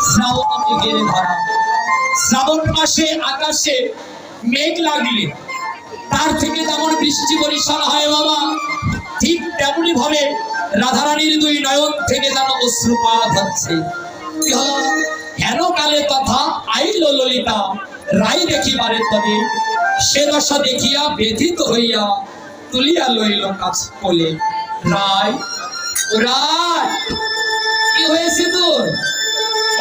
শ্রাবণ মেঘের ধরা। শ্রাবণ মাসে আকাশে মেঘ লাগলে তার থেকে যেমন বৃষ্টি বর্ষণ হয় বাবা, ঠিক তেমনি ভাবে রাধারানীর দুই নয়ন থেকে যেন অশ্রুপাত হচ্ছে। কি হলো? হেন কালে তথা আইল ললিতা রায় দেখিবারে তবে, সে দশা দেখিয়া ব্যথিত হইয়া তুলিয়া লইল কাছ কোলে। রায়, রায়, কি হয়েছে তোর?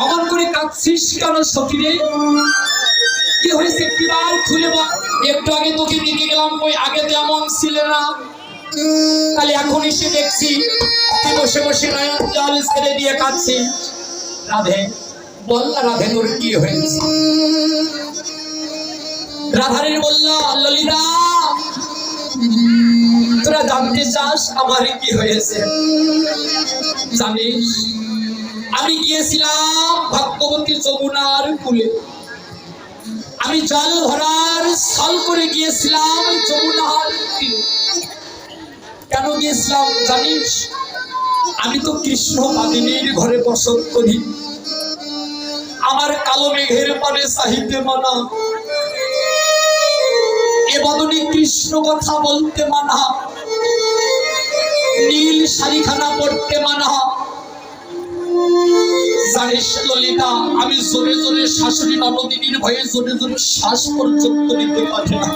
অমন করে কাঁদছিস কেন সখী রে? কি হয়েছে একটিবার খুলে বল। একটু আগে তোকে দিকে গেলাম, কই আগে তো এমন ছিলে না, তাহলে এখন এসে দেখছি তুই বসে বসে নয়ন জল ছেড়ে দিয়ে কাঁদছি। রাধে, বল না রাধে তোর কি হয়েছে? রাধারানী বলল, ললিতা তোরা জানতে চাস আমার কি হয়েছে? জানিস আমি গিয়েছিলাম ভাগ্যবতী যমুনার কূলে, আমি জল ভরার ছল করে গিয়েছিলাম যমুনার তীরে। কেন গিয়েছিলাম জানিস? আমি তো কৃষ্ণ বাদিনীর ঘরে বসত করি, আমার কালো মেঘের পানে চাহিতে মানা, এ বদনে কৃষ্ণ কথা বলতে মানা, নীল শাড়িখানা পড়তে মানা। জানিস ললিতা, আমি জোরে জোরে শাশুড়ি নবদিনীর ভয়ে জোরে জোরে শ্বাস পর্যন্ত নিতে পারি না।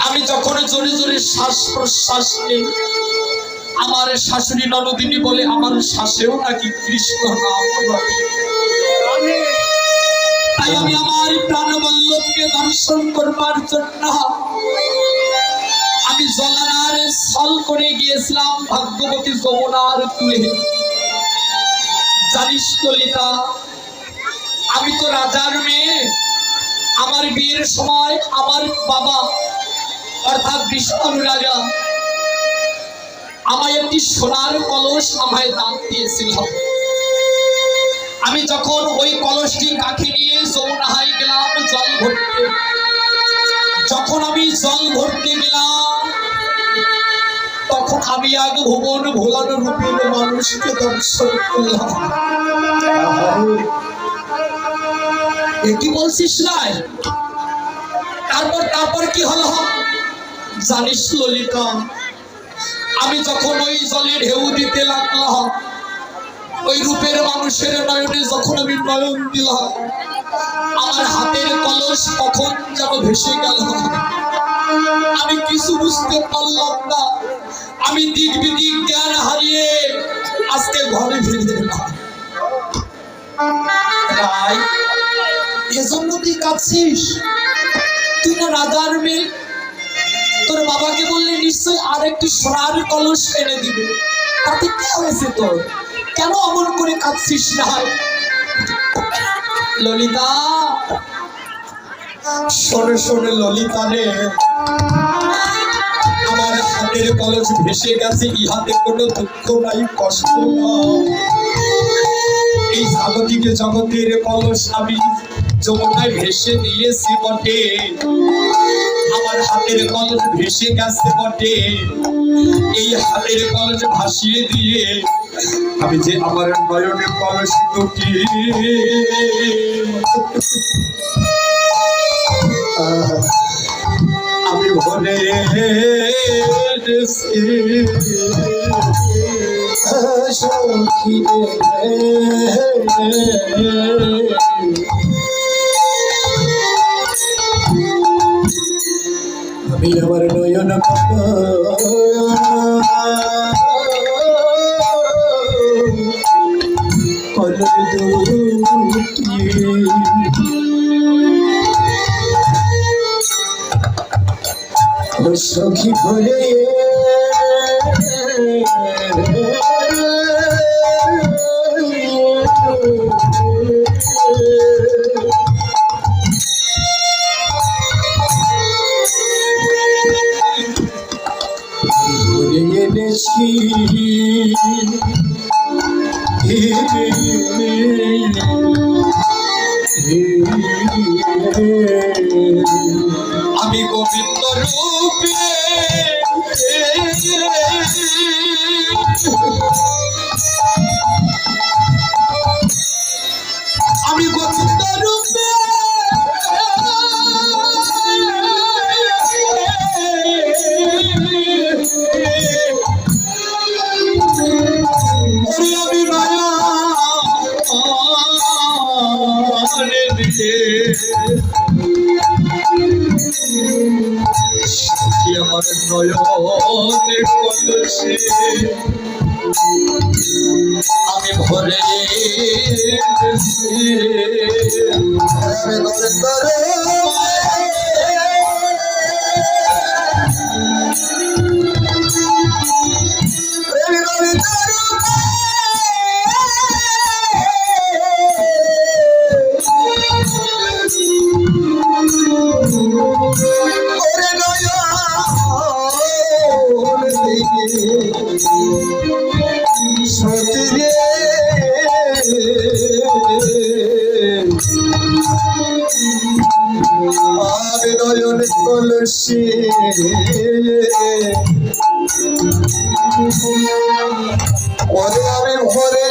আমি যখন জোরে জোরে শ্বাস প্রশ্বাস নেই, আমার শাশুড়ি নবদিনী বলে আমার শ্বাসেও নাকি কৃষ্ণ নাম রটে। তাই আমি আমার প্রাণবল্লভকে দর্শন করবার জন্য আমি জলানার ছল করে গিয়েছিলাম ভাগ্যবতী যমুনার কূলে। জানিস ললিতা, আমি তো রাজার মেয়ে। আমার বিয়ের সময় আমার বাবা অর্থাৎ বিষ্ণু রাজা আমায় একটি সোনার কলস আমায় দান দিয়েছিল। আমি যখন ওই কলসটি কাঁখে নিয়ে যমুনায় গেলাম জল ভরতে, যখন আমি জল ভরতে গেলাম তখন আমি এক ভুবন ভোলানো রূপের মানুষকে দর্শন করলাম। কি বলছিস নাই? তারপর কি হলো জানিস ললিতা, আমি যখন ওই জলে ঢেউ দিতে লাগলাম, ওই রূপের মানুষের নয়নে যখন আমি নয়ন দিলাম, আমার হাতের কলস কখন যেন ভেসে গেল, আমি কিছু বুঝতে পারলাম না। আমি দিক বিদিক জ্ঞান হারিয়ে আজকে ঘরে ফিরে এলাম। রায়, এজন্য তুই কাঁদছিস? তুই না রাজার মেয়ে, তোর বাবাকে বললে নিশ্চয় আর একটি সোনার কলস এনে দিবে, তাতে কি হয়েছে তোর? কেন অমন করে কাঁদছিস? না ললিতা, শোনে শোনে ললিতা রে, আমার হাতের কলস ভেসে গেছে, ইহাতে কোনো দুঃখ নাই, কষ্ট নাই। এই জাগতিক জগতের কলস আমি যমুনায় ভেসে দিয়েছি বটে, আমার হাতের কলস ভেসে গেছে বটে। এই হাতের কলস ভাসিয়ে দিয়ে আমি যে আমার নয়নের কলস দুটি আমি ভরে সখী আমি আমার নয়ন কলস দুটি সখী ভরে এনেছি আমি গোবিন্দ রূপে সখী আমার নয়নের কলসে আমি ভরে নয়ন কলসি ওরে আমি ভরে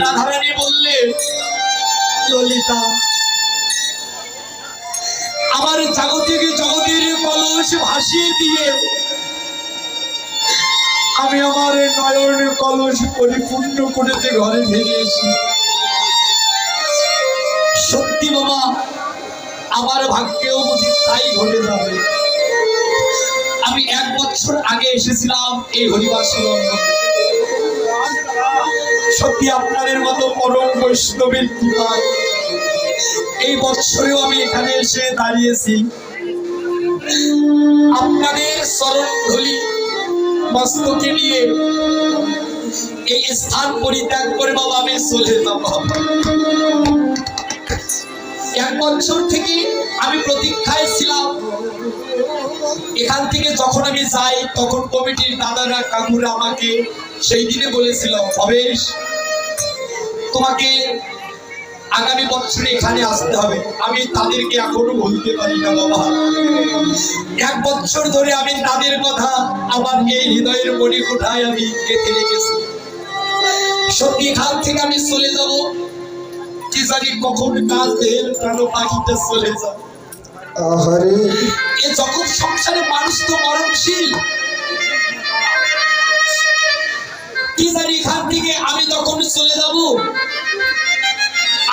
রাধারানী বললেন, ললিতা আমার জাগতিক জগতের কলস ভাসিয়ে দিয়ে আমি আমার নয়ন কলস পরিপূর্ণ করেতে ঘরে ফিরে এসি। সত্যি বাবা, আমার ভাগ্যেও বুঝি তাই ঘটে যাবে। আমি 1 বছর আগে এসেছিলাম এই হরিবাসর। সত্যি আপনাদের মতো পরম বৈষ্ণবের কৃপায় এই বছরেও আমি এখানে এসে দাঁড়িয়েছি। আপনাদের চরণ ধুলি মস্তকে নিয়ে এই স্থান পরিত্যাগ করে বাবা আমি চলে যাব। 1 বছর থেকে আমি প্রতীক্ষায় ছিলাম। এখান থেকে যখন আমি যাই তখন কমিটির দাদারা কাকুরা আমাকে সেই দিনে বলেছিল, ভবেশ তোমাকে আগামী বছরে এখানে আসতে হবে। আমি তাদেরকে এখনো বলতে পারি না বাবা। 1 বছর ধরে আমি তাদের কথা আমার এই হৃদয়ের মণিকোঠায় আমি গেঁথে রেখেছি। সত্যি এখান থেকে আমি চলে যাব, কি জানি কখন কাজ দেহের প্রাণ পাখিতে চলে যাব। এ জগৎ সংসারে মানুষ তো মরণশীল। কি জানি এখান থেকে আমি তখন চলে যাব,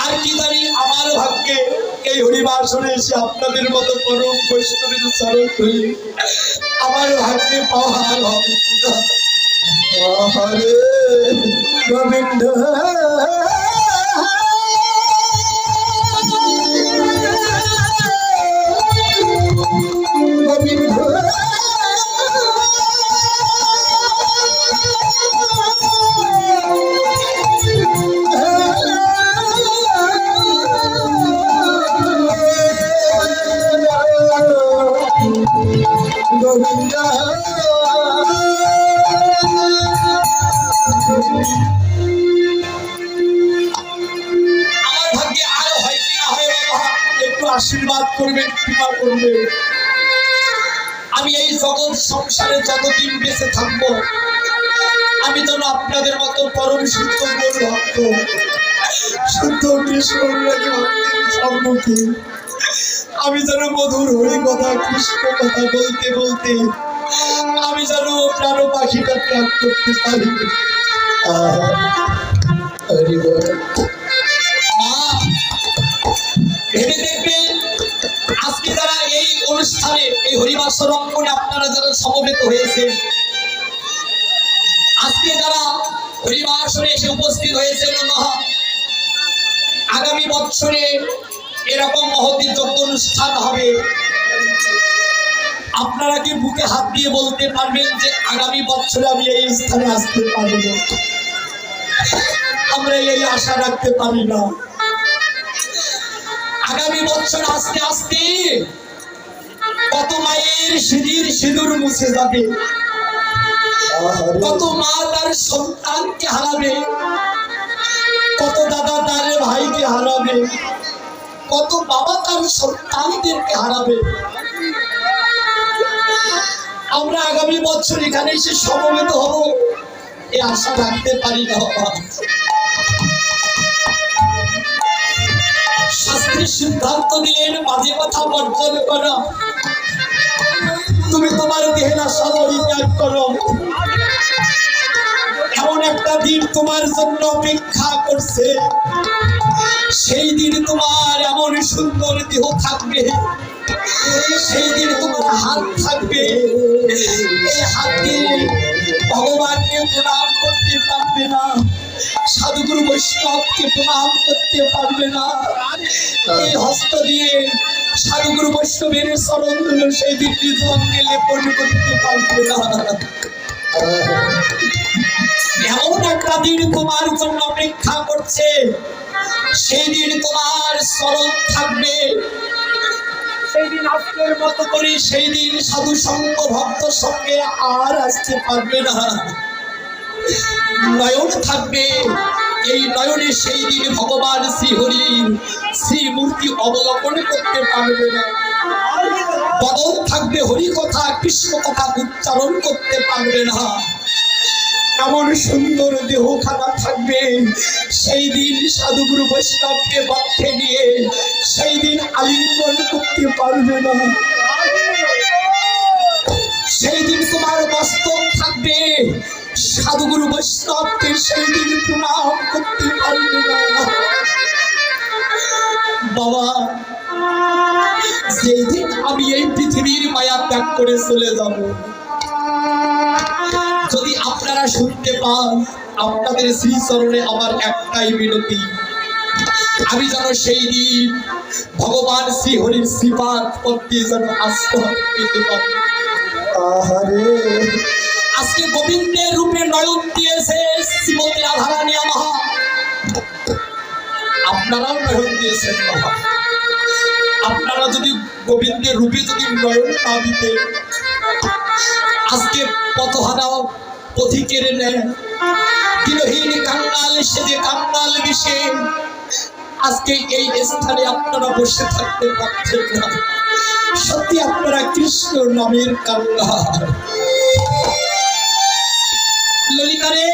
আর কি জানি আমার ভাগ্যে এই হরিবাসরে এসে আপনাদের মতো পরম বৈষ্ণবের চরণ ধরি আমার ভাগ্যে পাওয়া হবে। হরে গোবিন্দ গোবিন্দ আশীর্বাদ করবেন, কৃপা করবেন। আমি এই জগৎ সংসারে যতদিন বেঁচে থাকবো আমি যেন আপনাদের মতো পরম শুদ্ধ ভক্ত, শুদ্ধ কৃষ্ণ সম্মুখী আমি যেন মধুর হরি কথা কৃষ্ণ কথা বলতে বলতে আমি যেন প্রাণ পাখিটা ত্যাগ করতে পারি। ভেবে দেখবেন আজকে যারা এই অনুষ্ঠানে এই হরিবাসর অঙ্গনে আপনারা যারা সমবেত হয়েছেন, আজকে যারা হরিবাসরে এসে উপস্থিত হয়েছেন, আগামী বছরে এরকম মহতী যজ্ঞ অনুষ্ঠান হবে। আপনারা কি বুকে হাত দিয়ে বলতে পারবেন যে আগামী বছরে আমি এই স্থানে আসতে পারব? আমরা এই আশা রাখতে পারি না। আগামী বছর আস্তে আস্তে কত মায়ের সিঁদুর মুছে যাবে, কত মা তার সন্তানকে হারাবে, কত দাদা তার ভাইকে হারাবে, কত বাবা তার সন্তানদেরকে হারাবে। আমরা আগামী বছর এখানে এসে সমবেত হব এই আশা রাখতে পারি না। শাস্ত্রের সিদ্ধান্ত দিলেন বাজে কথা বর্জন করো, তুমি তোমার দেহের আশা পরিত্যাগ করো। একটা দিন তোমার জন্য অপেক্ষা করছে। সেই দিন তোমার এমন সুন্দর দেহ থাকবে, সেই দিন তোমার হাত থাকবে, এই হাত দিয়ে ভগবানকে প্রণাম করতে পারবে না, সাধুগুরু বৈষ্ণবকে প্রণাম করতে পারবে না। এই হস্ত দিয়ে সাধুগুরু বৈষ্ণবের চরণ ধুলো সেই দিন নিজ অঙ্গে লেপন করতে পারবে না। এমন একটা দিন তোমার জন্য অপেক্ষা করছে, সেই দিন তোমার চরণ থাকবে, সেই দিন আজকের মতো করে সেই দিন সাধু সঙ্গ ভক্ত সঙ্গে আর আসতে পারবে না। নয়ন থাকবে, এই নয়নে সেই দিন ভগবান শ্রীহরির শ্রীমূর্তি অবলোকন করতে পারবে না। বদন থাকবে, হরি কথা কৃষ্ণ কথা উচ্চারণ করতে পারবে না। এমন সুন্দর দেহখানা থাকবে, সেই দিন সাধুগুরু বৈষ্ণবকে বক্ষে নিয়ে সেই দিন আলিঙ্গন করতে পারবে না। সেই দিন তোমার মস্তক থাকবে, সাধুগুরু বৈষ্ণবকে সেই দিন প্রণাম করতে পারবে না। বাবা, যেই দিন আমি এই পৃথিবীর মায়া ত্যাগ করে চলে যাব, যদি আপনারা শুনতে পান, আপনাদের শ্রীচরণে আমার একটাই বিনতি, আমি যেন সেই দিন ভগবান শ্রীহরির শ্রীপাদ পদ্মে যেন আশ্রয় পেতে পারি। আজকে গোবিন্দের রূপে নয়ন দিয়েছে শ্রীমতী রাধারানী মহা, আপনারাও নয়ন দিয়েছেন মহা। আপনারা যদি গোবিন্দের রূপে যদি নয়ন না দিতে, আজকে পথহারা পথিকের ন্যায় দিনহীন কাঙ্গাল সেজে কাঙ্গাল বিষে আজকে এই স্থানে আপনারা বসে থাকতে পারছেন না। সত্যি আপনারা কৃষ্ণ নামের কাঙ্গাল। ললিতারে,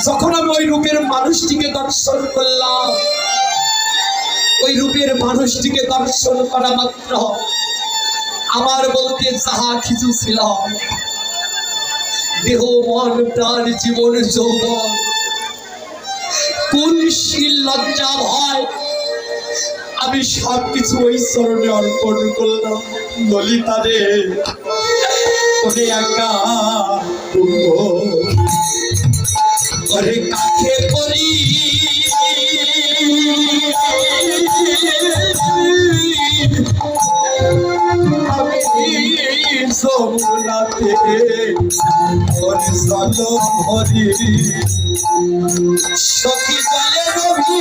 যখন আমি ওই রূপের মানুষটিকে দর্শন করলাম, ওই রূপের মানুষটিকে দর্শন করা মাত্র আমার বলতে যাহা কিছু ছিল, দেহ মন প্রাণ জীবন যৌবন কুলশীল লজ্জা ভয় আমি সবকিছু ওই চরণে অর্পণ করলাম। ললিতারে, ওরে একা ওরে কাকে করি যমুনাতে ওরে জল ভরি সখী জলে রবি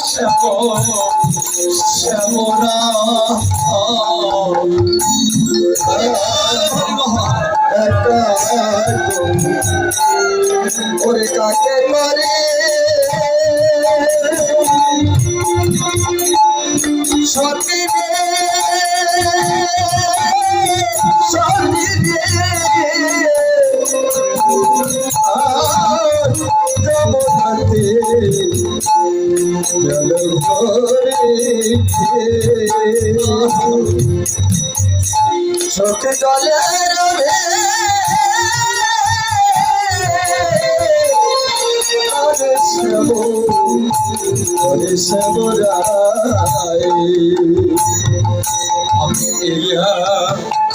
শ্যামরা ওরে কাকে করে সখী সখী জলে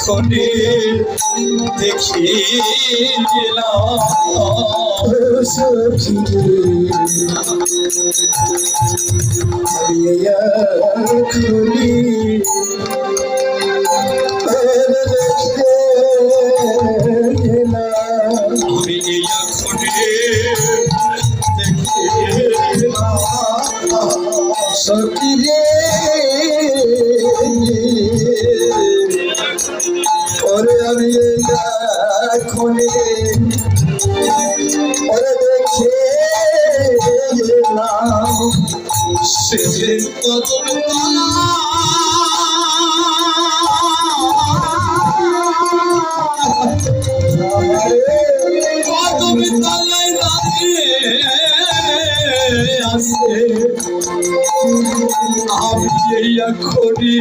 খনে দেখি সখী রে ওরে আমি এখনে ওরে দেখে গেলাম সেদিন কদম তলা কদম তলায় দাঁড়িয়ে আসে আমি এই এখনই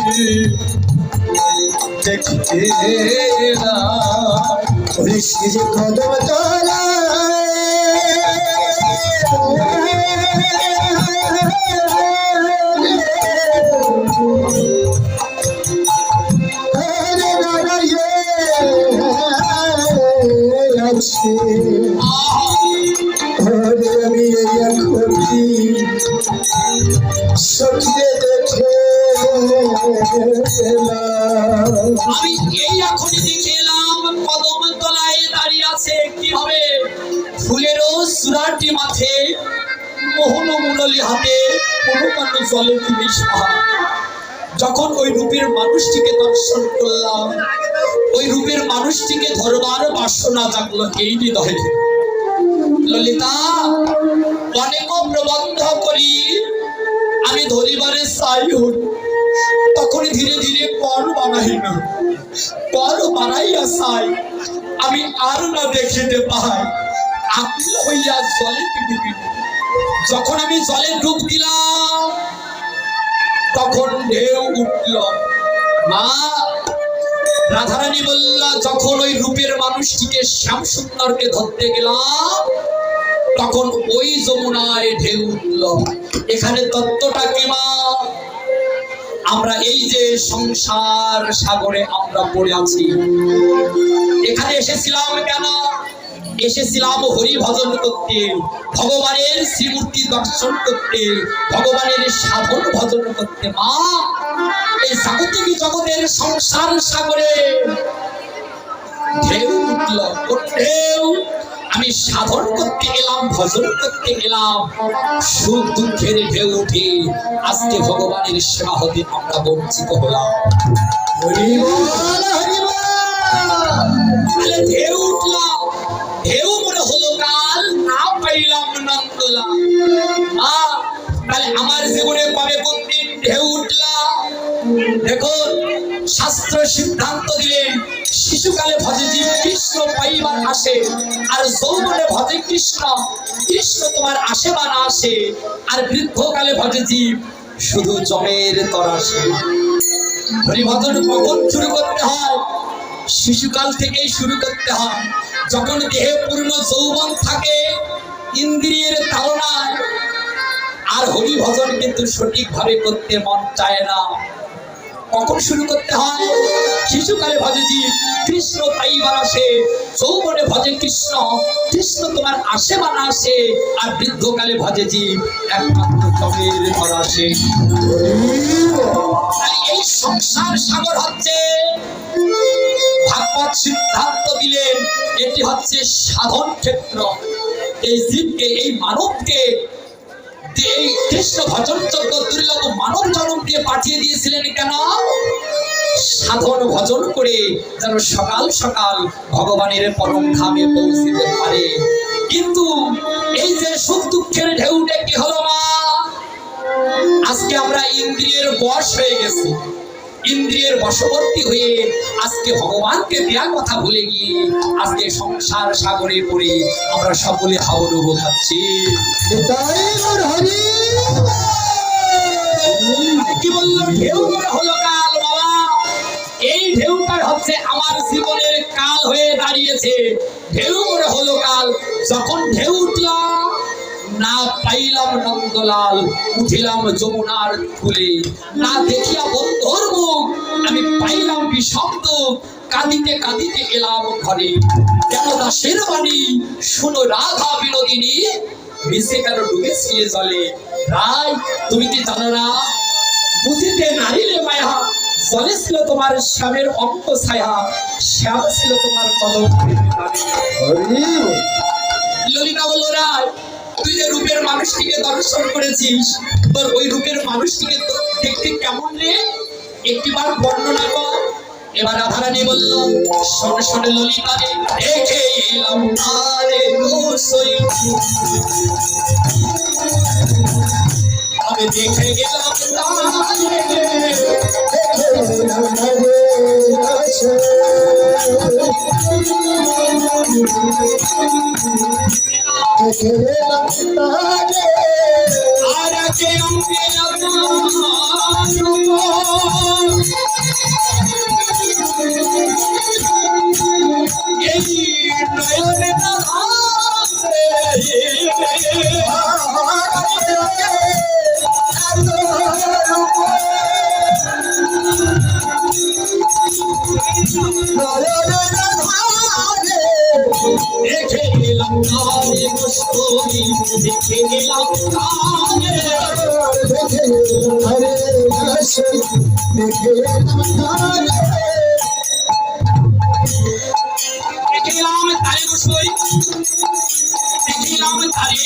দেখতে যে কদম তলা আমি সখী দেখে আমি এই এখনই দেখে এলাম কদম তলায় দাঁড়িয়ে আছে কি হবে ফুলেরও সুরাটি মাথে মোহন মুরলি হাতে কোনো কাণ্ড জলে তুমি যখন ওই রূপের মানুষটিকে দর্শন করলাম ওই রূপের মানুষটিকে ধরবার বাসনা জাগলো এই হৃদয়ে ললিতা অনেক প্রবন্ধ করি আমি ধরিবারে চাই হই তখন ধীরে ধীরে পর বানাই না পর বানাইয়া চাই আমি আর না দেখিতে পাই আকুল হইয়া জলে পৃথিবী যখন আমি জলে ডুব দিলাম তখন ঢেউ উঠল মা রাধারানী বললা যখন ওই রূপের মানুষটিকে শ্যাম সুন্দরকে ধরতে গেলাম তখন ওই যমুনায় ঢেউ উঠল এখানে তত্ত্বটা কি মা আমরা এই যে সংসার সাগরে আমরা পড়ে আছি এখানে এসেছিলাম কেন এসেছিলাম হরি ভজন করতে ভগবানের শ্রীমূর্তি দর্শন করতে ভগবানের সাধন ভজন করতে মা এই জাগতিক জগতের সংসার সাগরে ঢেউ উঠল ঢেউ আমি সাধন করতে গেলাম ভজন করতে গেলাম সুখ দুঃখের ঢেউ উঠে আজকে ভগবানের সেবা হতে আমরা বঞ্চিত হলাম ঢেউ উঠলাম ঢেউ মনে হলো কাল না পাইলাম নন্দলাম মা তাহলে আমার জীবনে কবে কোন দিন ঢেউ উঠলাম দেখুন শাস্ত্র সিদ্ধান্ত দিলেন শিশুকালে ভজে জীব কৃষ্ণ পাইবার আসে আর যৌবনে ভজে কৃষ্ণ কৃষ্ণ তোমার আসে বা না আসে আর বৃদ্ধকালে ভজে জীব শুধু জমের তরাসে হরিভজন কখন শুরু করতে হয় শিশুকাল থেকেই শুরু করতে হয় যখন দেহে পূর্ণ যৌবন থাকে ইন্দ্রিয়ের তাড়নায় আর হরিভজন কিন্তু সঠিকভাবে করতে মন চায় না কখন শুরু করতে হয় শিশুকালে ভজে জীব কৃষ্ণ পাইবার আসে যৌবনে ভজে কৃষ্ণ কৃষ্ণ তোমার আসে বা না আসে আর বৃদ্ধকালে ভজে জীব একমাত্র জমের ঘর আসে এই সংসার সাগর হচ্ছে ভাগবত সিদ্ধান্ত দিলেন এটি হচ্ছে সাধন ক্ষেত্র এই জীবকে এই মানবকে এই কৃষ্ণ ভজন যোগ্য দুর্লভ মানব জন্ম দিয়ে পাঠিয়ে দিয়েছিলেন কেন সাধন ভজন করে যেন সকাল সকাল ভগবানের পরম ধামে পৌঁছতে পারে কিন্তু এই যে সুখ দুঃখের ঢেউটা কি হলো মা আজকে আমরা ইন্দ্রিয়ের বশ হয়ে গেছি ইন্দ্রিয়ের বশবর্তী হয়ে আজকে ভগবানকে দেয়া কথা ভুলে গিয়ে আজকে সংসার সাগরে পড়ে আমরা সকলে হাওড়ুবো খাচ্ছি কি বললো ঢেউ হলো কাল বাবা এই ঢেউটা হচ্ছে আমার জীবনের কাল হয়ে দাঁড়িয়েছে ঢেউ মনে হলো কাল যখন ঢেউ উঠলাম না পাইলাম নন্দলাল উঠিলাম যমুনার ফুলে না দেখিয়া বন্ধুর মুখ আমি পাইলাম বিষব্দ কাঁদিতে কাঁদিতে এলাম ঘরে কেন দাসের বাণী শুনো রাধা বিনোদিনী মিশে কেন ডুবেছি জলে রায় তুমি কি জানো না বুঝিতে নারিলে মায়া জলে ছিল তোমার শ্যামের অঙ্ক ছায়া শ্যাম ছিল তোমার কদম ললিতা বলল রায় তুই যে রূপের মানুষটিকে দর্শন করেছিস তোর ওই রূপের মানুষটিকে দেখতে কেমন রে একটিবার বর্ণনা কর এবার রাধারানী বলল শোনে শোনে ললিতা রে দেখে এলাম তারে রসই আমি দেখে গেলাম আর কে অঙ্গে বসই দেখে গেলাম তারে দেখে ঘরে আসে দেখে দেখলাম তারে বসই দেখলাম তারে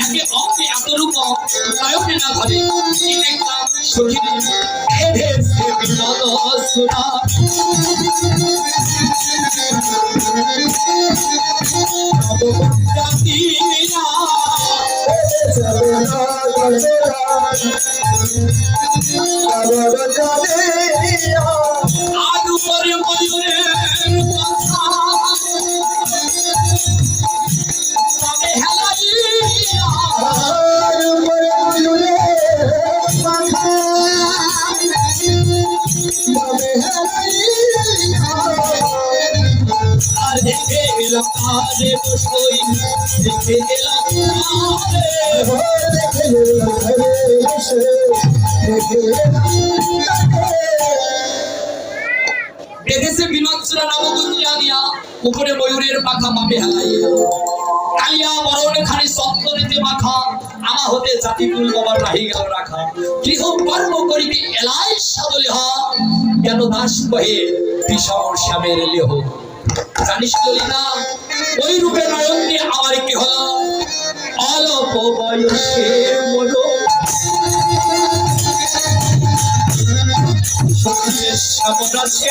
একে অঙ্গে এত রূপ নয়নে না ধরে দেখলাম সখিনী এদেশে বিনোদ সুরা জাতিরা আলু পরে ময়ূরের কথা তবে হেলাইয়া আর দেখে গেলাম তারে বসই দেখে গেলাম এদেশে বিনোদরা নামগুঞ্জিয়া দিয়া উপরে ময়ূরের পাখা মাপে হেলাইয়া কালিয়া বরণ খানি সপ্তরেতে মাখা আমা হতে জাতিকুল বাবার রাহি গেল রাখা গৃহ কর্ম করিবে এলাই সাদলে হ কেন দাস কহে বিষম শ্যামের লেহ জানিস বলি না ওই রূপে নয়ন নিয়ে আমার কি হলো অল্প বয়সে মনো সামরাসে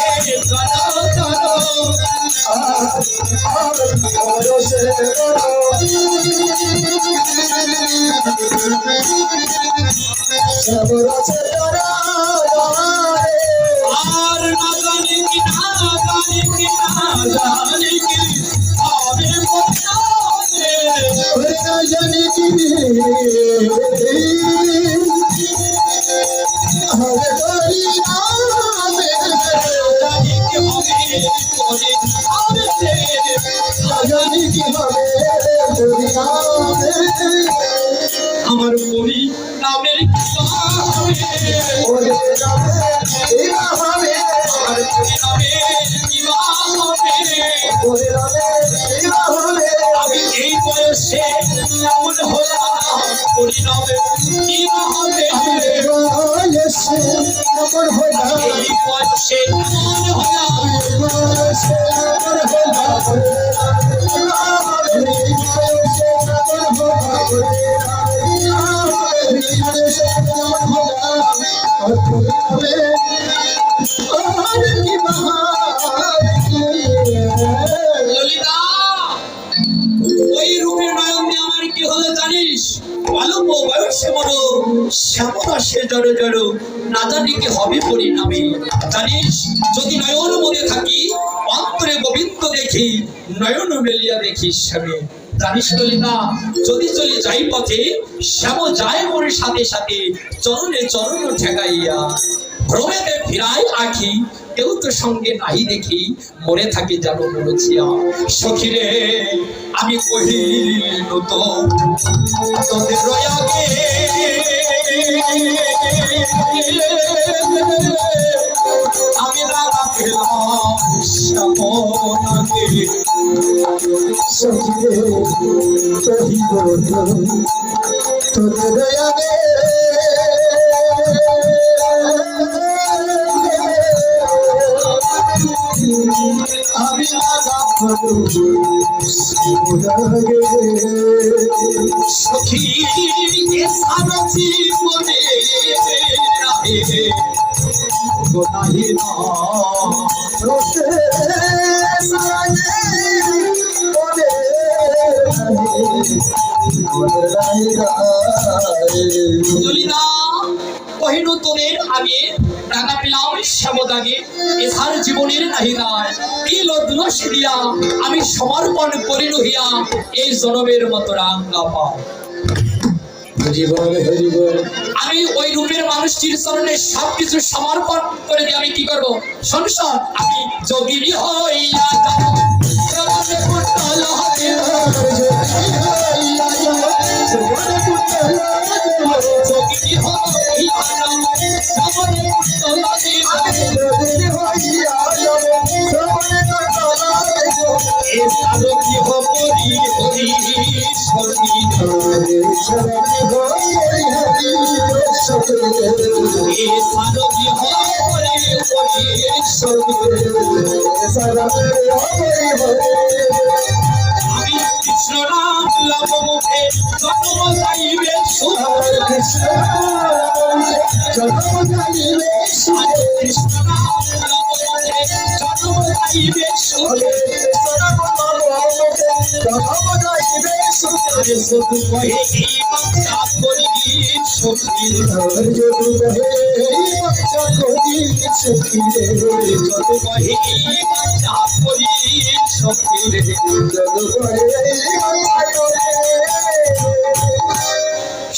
আর না জানি কি না জানি কি না জানি কি আমি বলতে জানি কি হবে করি জানি কি হবে করে জানি কি হবে আমার পরি নামের কি হবে আমার পরি নামের কি হবে আমি এই বয়সে এমন হলাম পরিণামে কি হবে এই বয়সে এমন হলাম ললিতা ওই রূপে নয়ন দিয়ে আমার কি হলো জানিস অল্প বয়সে বড় শ্যামরাশে জড়ো জড়ো না জানি কি হবে পরিণামে জানিস যদি নয়ন মনে থাকি অন্তরে গোবিন্দ দেখি নয়ন মেলিয়া দেখি শ্যামে জানিস ললিতা যদি চলে যাই পথে শ্যাম যায় মোর সাথে সাথে চরণে চরণ ঠেকাইয়া ভ্রমেতে ফিরাই আঁখি কেউ তো সঙ্গে নাহি দেখি মনে থাকি যেন বলেছিয়া সখিরে আমি কহিল তো তোদের আগে আমি রাগা পেলাম শ্যামনাকে তোদের আগে আমি সখী সারা জীবনে রাহে গোনাহি না ললিতা কহিনু তোদের আগে টাকা পেলাম শ্যামদাগে এসার জীবনের নাহি নাই তিল ও তুলসী দিয়া আমি সমর্পণ করি রহিয়া এই জনমের মতো রাঙ্গা পাও আমি ওই রূপের মানুষটির চরণে সবকিছু সমর্পণ করে দিয়ে আমি কি করব সংসার আমি যোগিনী হইয়া যাব জগতে পুতল যোগিনী হইয়া যাব জগতে পুতল এ সারথি হরি হরি সখী আমি কৃষ্ণ নাম লব মুখে জন্ম যাইবে সুখ। কৃষ্ণ জন্ম জানিবে আমি কৃষ্ণ নাম লব মুখে জন্ম যাইবে সুখ। আরে শুধু কহে এই বাচ্চা করি সখী রে। যত কহে এই বাচ্চা করি সখী রে।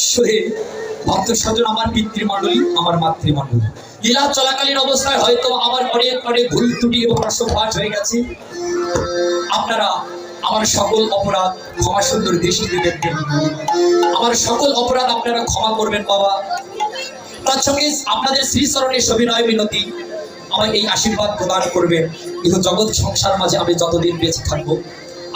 শুনে ভক্ত স্বজন আমার পিতৃমণ্ডলী, আমার মাতৃমণ্ডলী, লীলা চলাকালীন অবস্থায় হয়তো আমার অনেক অনেক ভুল ত্রুটি এবং রসভাস হয়ে গেছে। আপনারা আমার সকল অপরাধ ক্ষমা সুন্দর দৃষ্টিতে দেখবেন। আমার সকল অপরাধ আপনারা ক্ষমা করবেন বাবা। তার সঙ্গে আপনাদের শ্রীচরণে সবিনয় মিনতি, আমার এই আশীর্বাদ প্রদান করবেন। ইহ জগৎ সংসার মাঝে আমি যতদিন বেঁচে থাকবো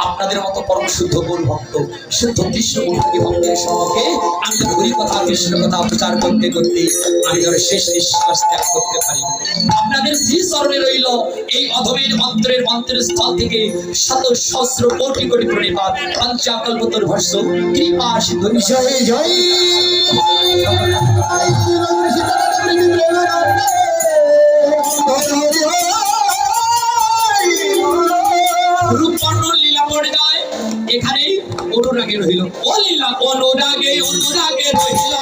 আপনাদের মতো পরম শুদ্ধ গুণ ভক্ত, শুদ্ধ কৃষ্ণ মুখী ভক্তের সঙ্গে আমি হরি কথা কৃষ্ণ কথা প্রচার করতে করতে আমি যেন শেষ নিঃশ্বাস ত্যাগ করতে পারি। আপনাদের শ্রী চরণে রইল এই অধমের অন্তরের অন্তরস্থল থেকে শত সহস্র কোটি কোটি প্রণিপাত। পঞ্চাকল্পতর ভস্য কৃপা সিন্ধু। জয় জয় রূপবর্ণ লীলা পর্যায় এখানেই অনুরাগে রহিল। ও লীলা অনুরাগে অনুরাগে রহিল।